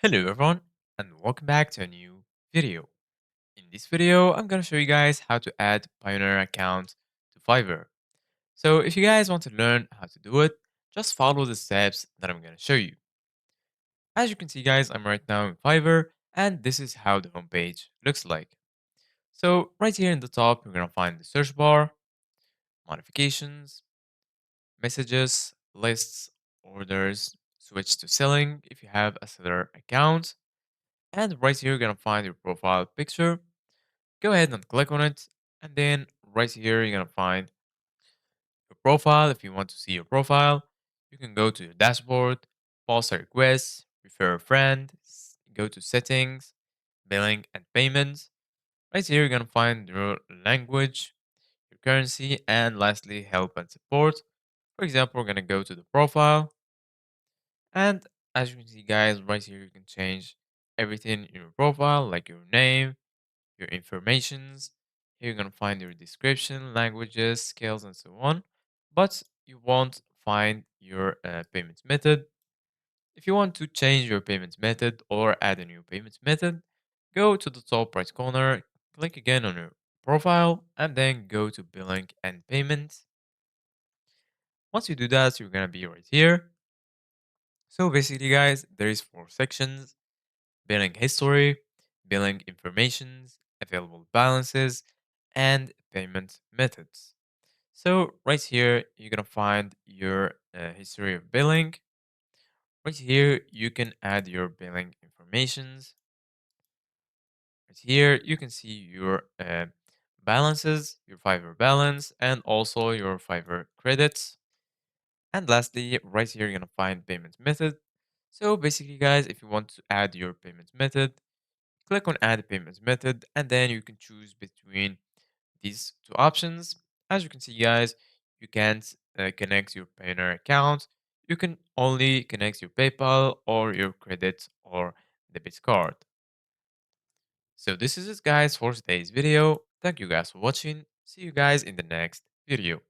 Hello everyone and welcome back to a new video. In this video, I'm going to show you guys how to add Pioneer account to Fiverr. So if you guys want to learn how to do it, just follow the steps that I'm going to show you. As you can see guys, I'm right now in Fiverr and this is how the homepage looks like. So right here in the top, you're going to find the search bar, modifications, messages, lists, orders, switch to selling if you have a seller account. And right here, you're going to find your profile picture. Go ahead and click on it. And then right here, you're going to find your profile. If you want to see your profile, you can go to your dashboard, post a request, refer a friend, go to settings, billing and payments. Right here, you're going to find your language, your currency, and lastly, help and support. For example, we're going to go to the profile. And as you can see, guys, right here, you can change everything in your profile, like your name, your informations. Here you're gonna find your description, languages, skills, and so on. But you won't find your payment method. If you want to change your payment method or add a new payment method, go to the top right corner, click again on your profile, and then go to billing and payments. Once you do that, you're gonna be right here. So basically, guys, there is four sections: billing history, billing informations, available balances, and payment methods. So right here, you're gonna find your history of billing. Right here, you can add your billing informations. Right here, you can see your balances, your Fiverr balance, and also your Fiverr credits. And lastly, right here, you're gonna find payment method. So basically, guys, if you want to add your payment method, click on add payment method and then you can choose between these two options. As you can see, guys, you can't connect your Payoneer account. You can only connect your PayPal or your credit or debit card. So this is it, guys, for today's video. Thank you guys for watching. See you guys in the next video.